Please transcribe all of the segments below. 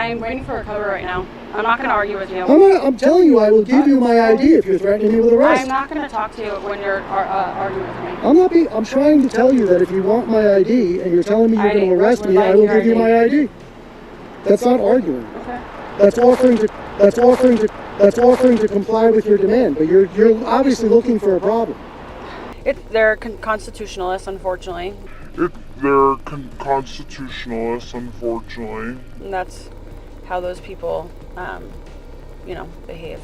I'm waiting for a cover right now. I'm not going to argue with you. I'm telling you, I will give you my ID if you're threatening me with arrest. I'm not going to talk to you when you're arguing with me. I'm trying to tell you that if you want my ID and you're telling me you're going to arrest me, I will give you my ID. That's not arguing. Okay. That's offering to comply with your demand, but you're obviously looking for a problem. They're constitutionalists, unfortunately. They're constitutionalists, unfortunately. And that's how those people, behave.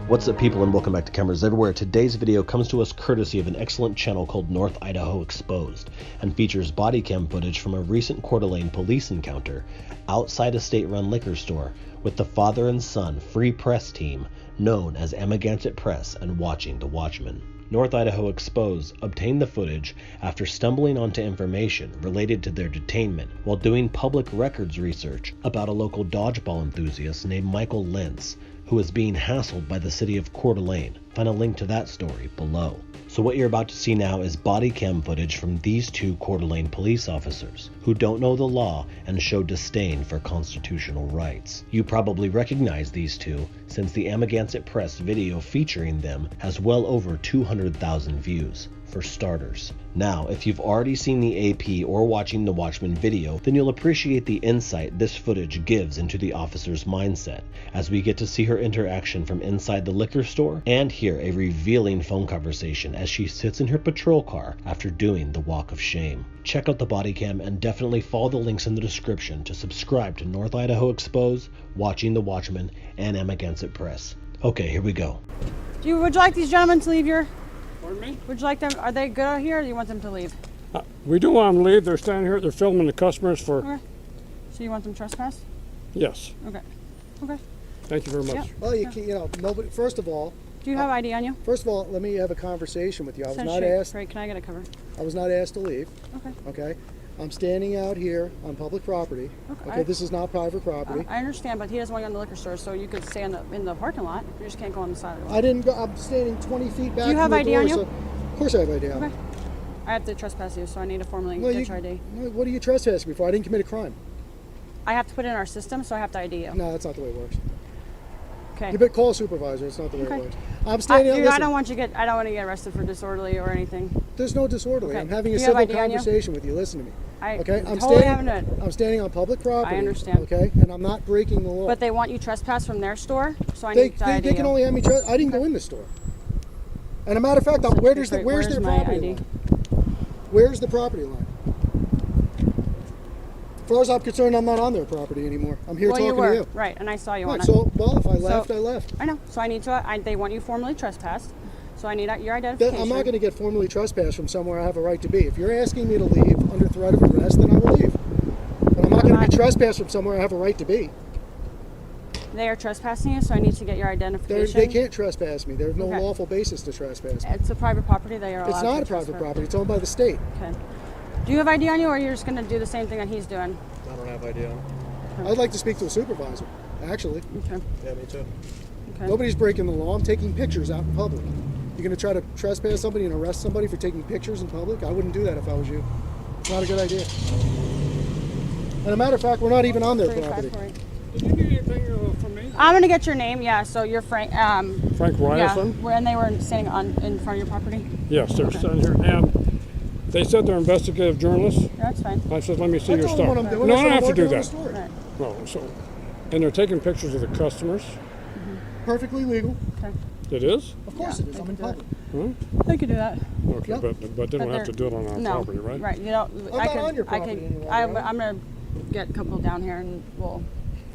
What's up, people, and welcome back to Cameras Everywhere. Today's video comes to us courtesy of an excellent channel called North Idaho Exposed and features body cam footage from a recent Coeur d'Alene police encounter outside a state-run liquor store with the father and son free press team known as Amagansett Press and Watching the Watchman. North Idaho Exposed obtained the footage after stumbling onto information related to their detainment while doing public records research about a local dodgeball enthusiast named Michael Lentz, who is being hassled by the city of Coeur d'Alene. Find a link to that story below. So what you're about to see now is body cam footage from these two Coeur d'Alene police officers who don't know the law and show disdain for constitutional rights. You probably recognize these two since the Amagansett Press video featuring them has well over 200,000 views. For starters. Now, if you've already seen the AP or Watching the Watchman video, then you'll appreciate the insight this footage gives into the officer's mindset, as we get to see her interaction from inside the liquor store and hear a revealing phone conversation as she sits in her patrol car after doing the walk of shame. Check out the body cam and definitely follow the links in the description to subscribe to North Idaho Exposed, Watching the Watchman, and Amagansett Press. Okay, here we go. Would you like these gentlemen to leave your... Pardon me? Would you like them, are they good out here or do you want them to leave? We do want them to leave. They're standing here, they're filming the customers for... Okay. So you want them trespass? Yes. Okay. Okay. Thank you very much. Yep. Well, nobody. First of all, Do you have ID on you? First of all, let me have a conversation with you. I was not Straight. asked. Right, can I get a cover? I was not asked to leave. Okay. Okay. I'm standing out here on public property. Okay. This is not private property. I understand, but he doesn't want you in the liquor store, so you could stay in the parking lot. You just can't go on the side of the road. I didn't go. I'm standing 20 feet back. Do you have from the ID door, on you? So, of course I have ID on. Okay. I have to trespass you, so I need to formally No, get your ID. What are you trespassing me for? I didn't commit a crime. I have to put it in our system, so I have to ID you. No, that's not the way it works. Okay. You better call a supervisor. It's not the way it works. I'm I standing. don't want to get arrested for disorderly or anything. There's no disorderly. Okay. I'm having a Do you have civil ID on you? conversation with you. Listen to me. Okay. I'm standing on public property. I understand. Okay, and I'm not breaking the law. But they want you trespass from their store, so I need to ID They can only have me I didn't go in the store. And a matter of fact, where's their property line? Where's the property line? As far as I'm concerned, I'm not on their property anymore. I'm here talking to you. Right, and I saw you Right, on it. If I left, I left. I know. So I need to. They want you formally trespassed. So I need your identification. I'm not going to get formally trespassed from somewhere I have a right to be. If you're asking me to leave under threat of arrest, then I will leave. But I'm not going to be trespassed from somewhere I have a right to be. They are trespassing you, so I need to get your identification. They can't trespass me. There's no lawful basis to trespass me. It's a private property. They are allowed It's not a private property. It's owned by the state. Okay. Do you have ID on you, or you're just going to do the same thing that he's doing? I don't have ID on. Okay. I'd like to speak to a supervisor, actually. Okay. Yeah, me too. Okay. Nobody's breaking the law. I'm taking pictures out in public. You're going to try to trespass somebody and arrest somebody for taking pictures in public? I wouldn't do that if I was you. It's not a good idea. And a matter of fact, we're not even on their property. Did you need anything from me? I'm going to get your name, yeah. So you're Frank. Frank Ryerson? Yeah, and they were standing in front of your property? Yes, they're standing here. And they said they're investigative journalists. Yeah, that's fine. I said, let me see your stuff. What I'm doing. No, I don't have to do that. Right. No, and they're taking pictures of the customers. Perfectly legal. Okay. It is? Of course it is. I'm in public. They could do that. Okay, but they don't have to do it on our property, right? Right. You know, I'm not on your property anymore. I'm going to get a couple down here and we'll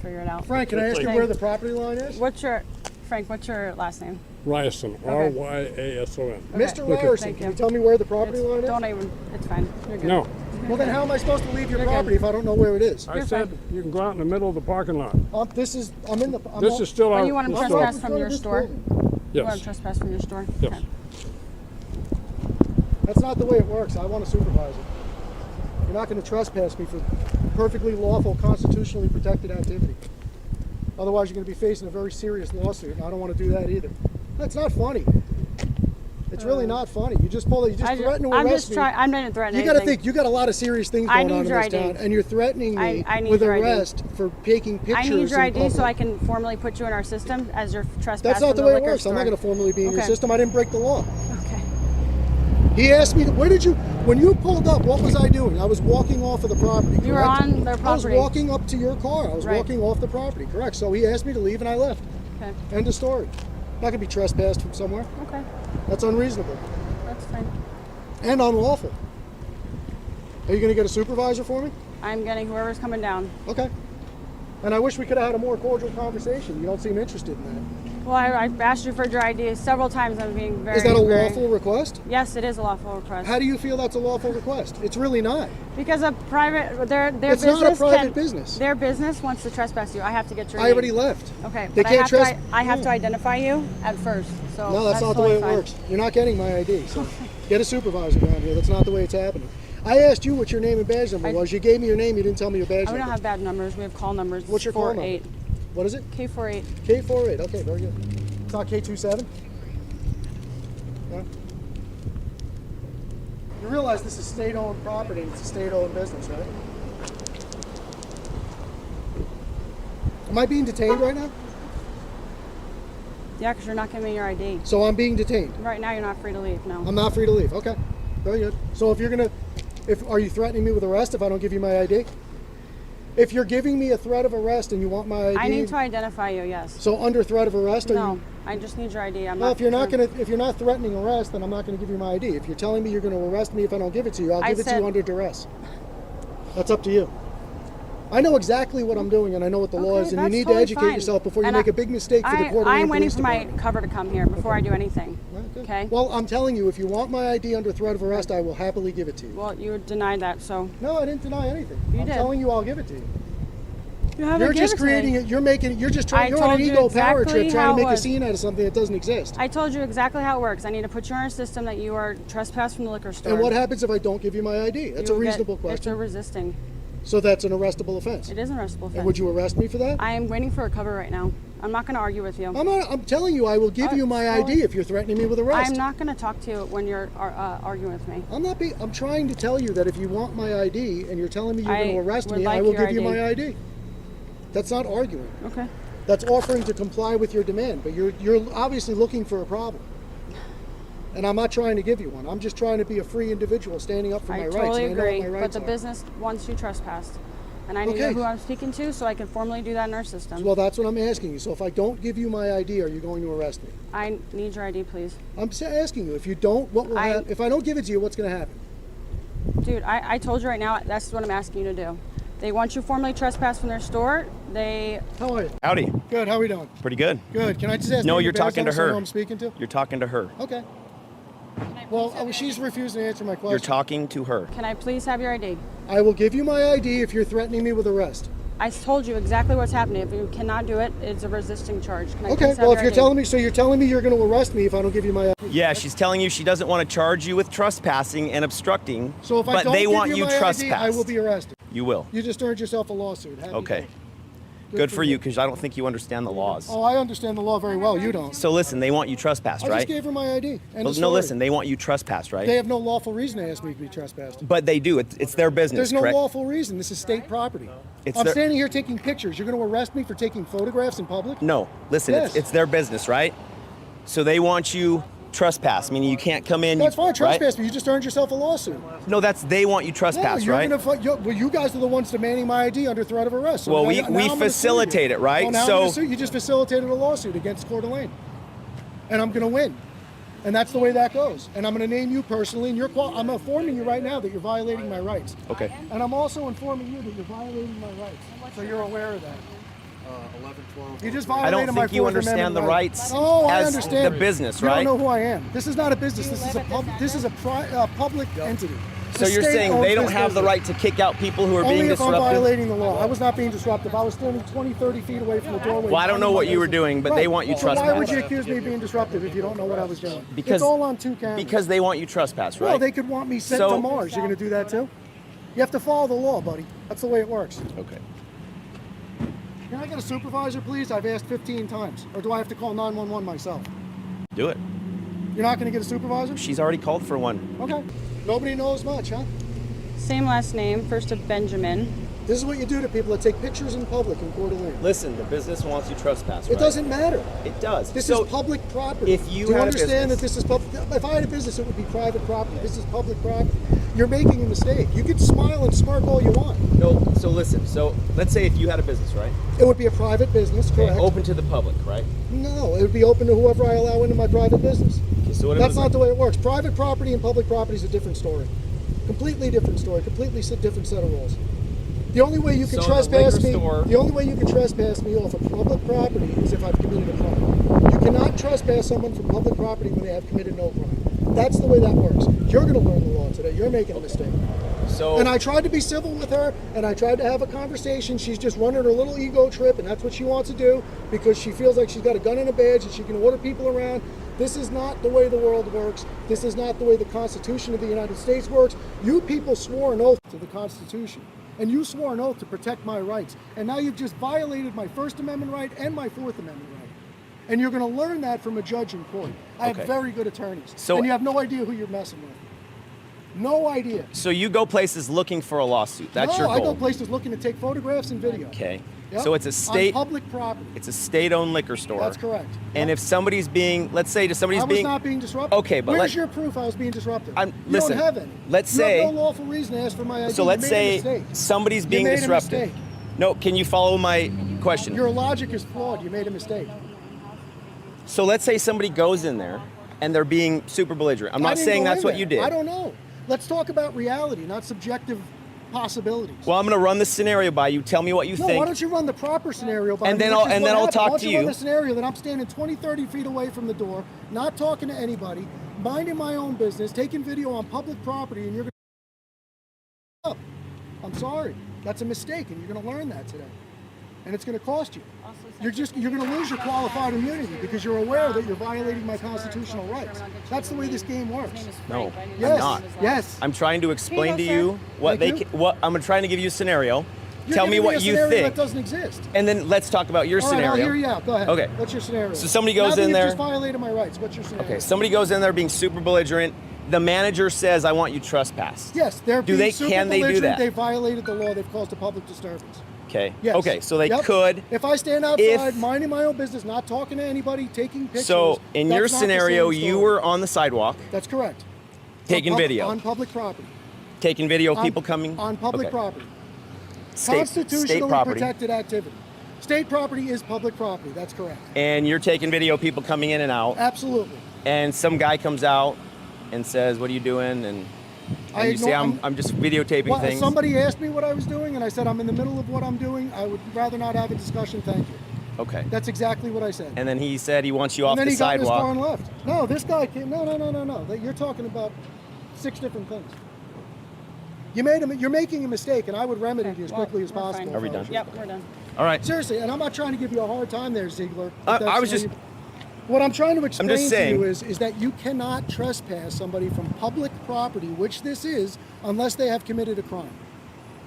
figure it out. Frank, can I ask you where the property line is? What's your last name? Ryerson, R-Y-A-S-O-N. Mr. Ryerson, can you tell me where the property line is? Don't even, it's fine. You're good. No. Well, then how am I supposed to leave your property if I don't know where it is? I said you can go out in the middle of the parking lot. This is still our... You want to trespass from your store? Yes. You want to trespass from your store? Yes. Okay. That's not the way it works. I want a supervisor. You're not going to trespass me for perfectly lawful, constitutionally protected activity. Otherwise, you're going to be facing a very serious lawsuit, and I don't want to do that either. That's not funny. It's really not funny. You just threaten to arrest me. I'm not threatening. You got to think. You got a lot of serious things going on in this town, and you're threatening me with arrest for taking pictures. I need your ID so I can formally put you in our system as your trespass. That's not the way it works. I'm not going to formally be in your system. I didn't break the law. Okay. He asked me, when you pulled up, what was I doing? I was walking off of the property, correct? You were on their property. I was walking up to your car. I was walking off the property, correct? So he asked me to leave and I left. Okay. End of story. I'm not going to be trespassed from somewhere. Okay. That's unreasonable. That's fine. And unlawful. Are you going to get a supervisor for me? I'm getting whoever's coming down. Okay. And I wish we could have had a more cordial conversation. You don't seem interested in that. Well, I asked you for your ID several times. I'm being very... Is that a lawful request? Yes, it is a lawful request. How do you feel that's a lawful request? It's really not. Because a private... Their it's business not a private business. Their business wants to trespass you. I have to get your I already left. Okay, they but can't I have to identify you at first. So no, that's not totally the way it works. You're not getting my ID. So get a supervisor around here. That's not the way it's happening. I asked you what your name and badge number was. You gave me your name. You didn't tell me your badge number. We don't have badge numbers. We have call numbers. What's your call number? What is it? K48. K48. Okay, very good. It's not K27? No? You realize this is state-owned property and it's a state-owned business, right? Am I being detained right now? Yeah, because you're not giving me your ID. So I'm being detained? Right now you're not free to leave, no. I'm not free to leave. Okay, very good. So if you're going to, are you threatening me with arrest if I don't give you my ID? If you're giving me a threat of arrest and you want my ID, I need to identify you. Yes. So under threat of arrest, no, I just need your ID. Well, if you're not threatening arrest, then I'm not going to give you my ID. If you're telling me you're going to arrest me if I don't give it to you, I'll give it to you under duress. That's up to you. I know exactly what I'm doing and I know what the law is, and you need to educate yourself before you make a big mistake for the Coeur I'm waiting for my cover to come here before I do anything. Okay. Well, I'm telling you, if you want my ID under threat of arrest, I will happily give it to you. Well, you denied that, so. No, I didn't deny anything. I'm did. telling you, I'll give it to you. You're just creating it. You're on an ego power trip trying to make a scene out of something that doesn't exist. I told you exactly how it works. I need to put you in our system that you are trespassed from the liquor store. And what happens if I don't give you my ID? That's a reasonable question. It's a resisting. So that's an arrestable offense. It is an arrestable offense. And would you arrest me for that? I am waiting for a cover right now. I'm not going to argue with you. I'm telling you, I will give you my ID if you're threatening me with arrest. I'm not going to talk to you when you're arguing with me. I'm trying to tell you that if you want my ID and you're telling me you're going to arrest me, I will give you my ID. That's not arguing. Okay. That's offering to comply with your demand, but you're obviously looking for a problem. And I'm not trying to give you one. I'm just trying to be a free individual standing up for my rights. I totally agree, my rights but the business wants you trespassed. And I need to know who I'm speaking to so I can formally do that in our system. Well, that's what I'm asking you. So if I don't give you my ID, are you going to arrest me? I need your ID, please. I'm asking you. If you don't, what will happen? If I don't give it to you, what's going to happen? Dude, I told you right now, that's what I'm asking you to do. They want you formally trespassed from their store. How are you? Howdy. Good. How are we doing? Pretty good. Good. Can I just ask? No, you're talking to her. Who I'm speaking to? You're talking to her. Okay. Well, she's refusing to answer my question. You're talking to her. Can I please have your ID? I will give you my ID if you're threatening me with arrest. I told you exactly what's happening. If you cannot do it, it's a resisting charge. Can I okay. Well, if you're telling me, so you're telling me you're going to arrest me if I don't give you my ID. Yeah, she's telling you she doesn't want to charge you with trespassing and obstructing. So if I don't give you my ID, I will be arrested. You will. You just earned yourself a lawsuit. Okay. Good for you, because I don't think you understand the laws. Oh, I understand the law very well. You don't. So listen, they want you trespassed, right? I just gave her my ID. No, listen, they want you trespassed, right? They have no lawful reason to ask me to be trespassed. But they do. It's their business. There's no correct? lawful reason. This is state property. I'm standing here taking pictures. You're going to arrest me for taking photographs in public? No. Listen, yes. it's their business, right? So they want you trespass, meaning you can't come in. That's fine, trespass, but you just earned yourself a lawsuit. No, they want you trespass, right? Well, you guys are the ones demanding my ID under threat of arrest. So well, we facilitate it, right? Well, now you just facilitated a lawsuit against Coeur d'Alene, and I'm going to win, and that's the way that goes. And I'm going to name you personally, and I'm informing you right now that you're violating my rights. Okay. And I'm also informing you that you're violating my rights, so you're aware of that. 11, 12. You just violated my I don't think you understand the rights I as understand. the business, right? You don't know who I am. This is not a business. This is a public entity. So you're saying they don't have the right to kick out people who are being disruptive? Only if I'm violating the law. I was not being disruptive. I was standing 20, 30 feet away from the doorway. Well, I don't know what you were doing, but they want you trespassed. Why would you accuse me of being disruptive if you don't know what I was doing? Because it's all on 2 cameras. Because they want you trespassed, right? Well, they could want me sent to Mars. You're going to do that too? You have to follow the law, buddy. That's the way it works. Okay. Can I get a supervisor, please? I've asked 15 times. Or do I have to call 911 myself? Do it. You're not going to get a supervisor? She's already called for one. Okay. Nobody knows much, huh? Same last name, first of Benjamin. This is what you do to people that take pictures in public in Coeur d'Alene. Listen, the business wants you trespass. It doesn't matter. It does. This So is public property. if you do you had a understand business- that this is public? If I had a business, it would be private property. This is public property. You're making a mistake. You could smile and smirk all you want. No. So listen. So let's say if you had a business, right? It would be a private business, correct? Open to the public, right? No, it would be open to whoever I allow into my private business. Okay, so what That's not the way it works. Private property and public property is a different story. Completely different story. Completely different set of rules. The only way you can So in the trespass liquor me, store- the only way you can trespass me off of public property is if I've committed a crime. You cannot trespass someone from public property when they have committed no crime. That's the way that works. You're going to learn the law today. You're making a mistake. So And I tried to be civil with her, and I tried to have a conversation. She's just running her little ego trip, and that's what she wants to do because she feels like she's got a gun and a badge and she can order people around. This is not the way the world works. This is not the way the Constitution of the United States works. You people swore an oath to the Constitution, and you swore an oath to protect my rights. And now you've just violated my First Amendment right and my Fourth Amendment right. And you're going to learn that from a judge in court. I have very good attorneys, So- and you have no idea who you're messing with. No idea. So you go places looking for a lawsuit. That's your No, goal. I go places looking to take photographs and video. Okay. Yep. So it's a state. On public property. It's a state-owned liquor store. That's correct. And Yep. if somebody's being, let's say, somebody's I was being. not being disrupted. Okay, but where's your proof I was being disrupted? You listen, don't have any. let's you say- have no lawful reason to ask for my ID. So You let's made a say mistake. somebody's being you made disrupted. A mistake. No, can you follow my question? Your logic is flawed. You made a mistake. So let's say somebody goes in there and they're being super belligerent. I'm I not didn't saying go that's in what there. you did. I don't know. Let's talk about reality, not subjective possibilities. Well, I'm going to run the scenario by you. Tell me what you No, think. why don't you run the proper scenario by And me, then which I'll- is and what then I'll happened. talk Why don't to you run you. the scenario that I'm standing 20, 30 feet away from the door, not talking to anybody, minding my own business, taking video on public property, and you're going to up. I'm sorry. That's a mistake, and you're going to learn that today. And it's going to cost you. You're going to lose your qualified immunity because you're aware that you're violating my constitutional rights. That's the way this game works. No, Yes. I'm not. Yes. I'm trying to explain to Here you go, you what Thank you. what I'm trying to give you a scenario. You're Tell me giving what a you scenario think. that doesn't exist. And then let's talk about your All right, scenario. I'll hear you out. Go ahead. Okay. What's your scenario? So somebody goes Now that in you've there- just violated my rights. What's your scenario? Okay, somebody goes in there being super belligerent. The manager says, "I want you trespassed." Yes, they're Do being they? super Can they do belligerent. that? They violated the law. They've caused a public disturbance. Okay. Yes. Okay. So they Yep. could. If I stand outside, minding my own business, not talking to anybody, taking pictures. So in your that's not the scenario, same you story. were on the sidewalk That's correct. taking video, on public property. taking video of On- people coming on public Okay. property. State Constitutionally property. protected activity. State property is public property. That's correct. And you're taking video of people coming in and out. Absolutely. And some guy comes out and says, "What are you doing?" And I you say, ignore- I'm just videotaping Well, if things. somebody asked me what I was doing, and I said I'm in the middle of what I'm doing, I would rather not have a discussion. Thank you. Okay. That's exactly what I said. And then he said he wants you off And then the he got in his car sidewalk. and left. No, this guy came. No. You're talking about 6 different things. You're making a mistake, and I would remedy it as quickly as we're possible. fine. Are we if I was done? you. Yep, we're done. All right. Seriously, and I'm not trying to give you a hard time there, Ziegler. if I that's was the way just- What I'm trying to explain to saying- you is that you cannot trespass somebody from public property, which this is, unless they have committed a crime.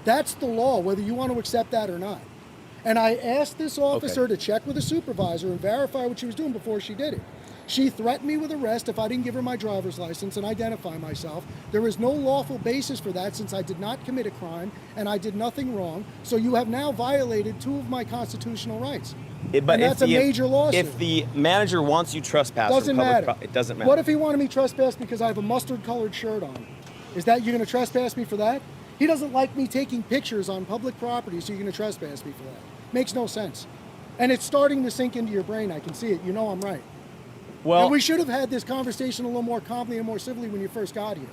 That's the law, whether you want to accept that or not. And I asked this officer to check with a supervisor and verify what she was doing before she did it. She threatened me with arrest if I didn't give her my driver's license and identify myself. There is no lawful basis for that since I did not commit a crime and I did nothing wrong. So you have now violated 2 of my constitutional rights. But and that's a major lawsuit. If the manager wants you trespassed, Doesn't from public matter. it doesn't matter. What if he wanted me trespassed because I have a mustard-colored shirt on? Is that you're going to trespass me for that? He doesn't like me taking pictures on public property, so you're going to trespass me for that. Makes no sense. And it's starting to sink into your brain. I can see it. You know I'm right. Well, And we should have had this conversation a little more calmly and more civilly when you first got here.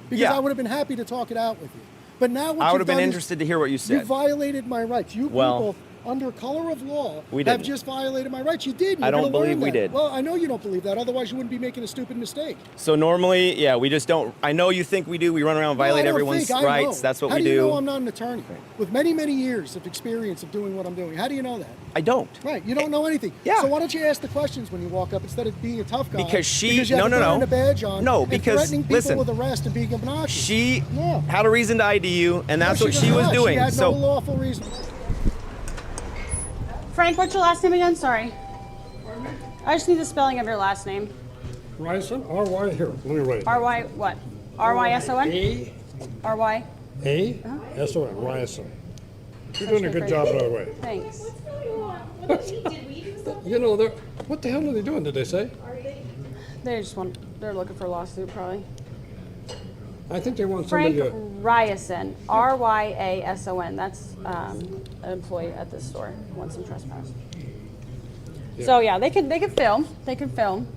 Because Yeah. I would have been happy to talk it out with you. But now what I would you've have been done is interested to hear what you you said. violated my rights. You Well, people, under color of law, we have didn't. just violated my rights. You did. You're I don't gonna learn believe we that. did. Well, I know you don't believe that. Otherwise, you wouldn't be making a stupid mistake. So normally, yeah, we just don't. I know you think we do. We run around and No, I violate don't everyone's think. I rights. know. That's what How we do. You do. know I'm not an attorney with many, many years of experience of doing what I'm doing. How do you know that? I don't. Right. You don't know anything. Yeah. So why don't you ask the questions when you walk up instead of being a tough guy? Because you have no, a no, gun no. and a badge on. No, and because, threatening people listen, with arrest and being obnoxious. She Yeah. had a reason to ID you, and that's No, what does she was not. doing. She had So no lawful reason. Frank, what's your last name again? Sorry. I just need the spelling of your last name. Ryerson? R-Y, here, let me write it. R-Y what? R-Y-S-O-N? A R-Y? A-S-O-N, Ryerson. You're doing a good job, by the way. Thanks. You know, what the hell are they doing, did they say? They're looking for a lawsuit probably. I think they want somebody Frank to... Ryerson, R-Y-A-S-O-N. That's an employee at this store. Wants some trespass. Yeah. So yeah, they can film. They can film,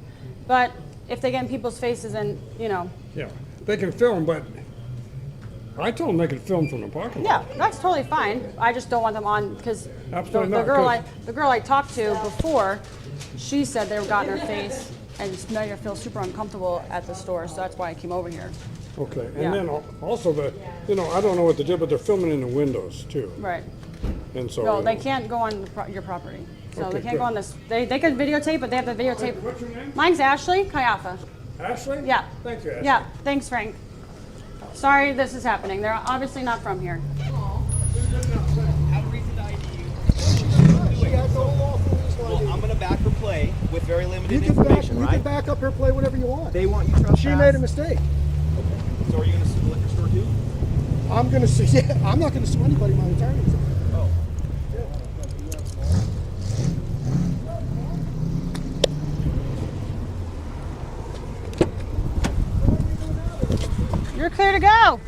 but if they get in people's faces and Yeah, they can film, but I told them they could film from the parking lot. yeah, that's totally fine. I just don't want them on because the Absolutely not, girl I talked to before, she said they got in her face and just made her feel super uncomfortable at the store. So that's why I came over here. Okay, and Yeah. then also I don't know what they did, but they're filming in the windows too. Right. And so... No, they can't go on your property. So Okay, they can't go good. on this. They can videotape, but they have to videotape. What's your name? Mine's Ashley Kayafa. Ashley? Yeah. Thank you, Ashley. Yeah. Thanks, Frank. Sorry this is happening. They're obviously not from here. She has no lawful reason Well, I'm gonna back her play with very limited You can information, you right? can back up her play whenever you want. They want you trespass. She made a mistake. So are you gonna sue the liquor store too? I'm gonna sue. Yeah, I'm not gonna sue anybody. My attorney's. Oh. You're clear to go.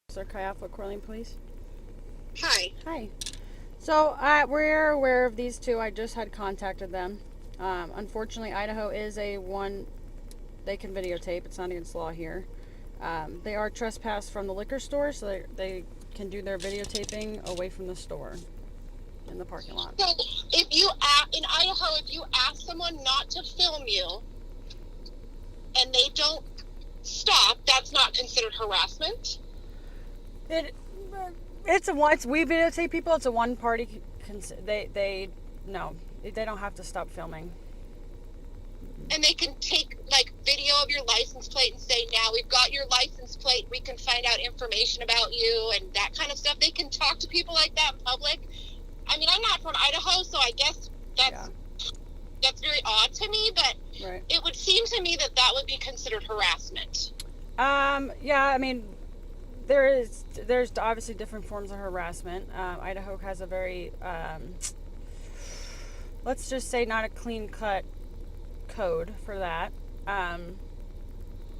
Sir Kayafa, Corleone Police. Hi. Hi. So we're aware of these two. I just had contacted them. Unfortunately, Idaho is they can videotape. It's not against law here. They are trespassed from the liquor store, so they can do their videotaping away from the store in the parking lot. So if you in Idaho, if you ask someone not to film you and they don't stop, that's not considered harassment. We videotape people. It's a one party. They don't have to stop filming. And they can take like video of your license plate and say, now we've got your license plate, we can find out information about you and that kind of stuff. They can talk to people like that in public. I mean, I'm not from Idaho, so I guess that's very odd to me, but Right. it would seem to me that would be considered harassment. Yeah, I mean, there's obviously different forms of harassment. Idaho has a very, let's just say, not a clean cut code for that.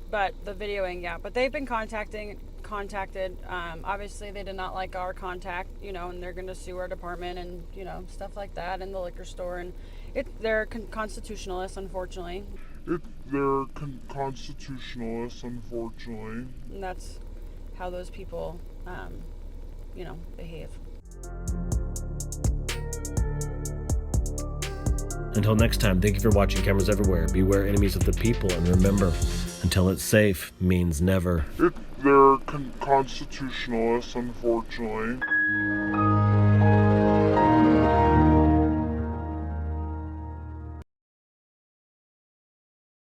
But the videoing, yeah. But they've been contacted. Obviously, they did not like our contact, and they're going to sue our department and stuff like that, and the liquor store, and they're constitutionalists, unfortunately. They're constitutionalists, unfortunately. And that's how those people, behave. Until next time, thank you for watching Cameras Everywhere. Beware enemies of the people, and remember, until it's safe means never. They're constitutionalists, unfortunately.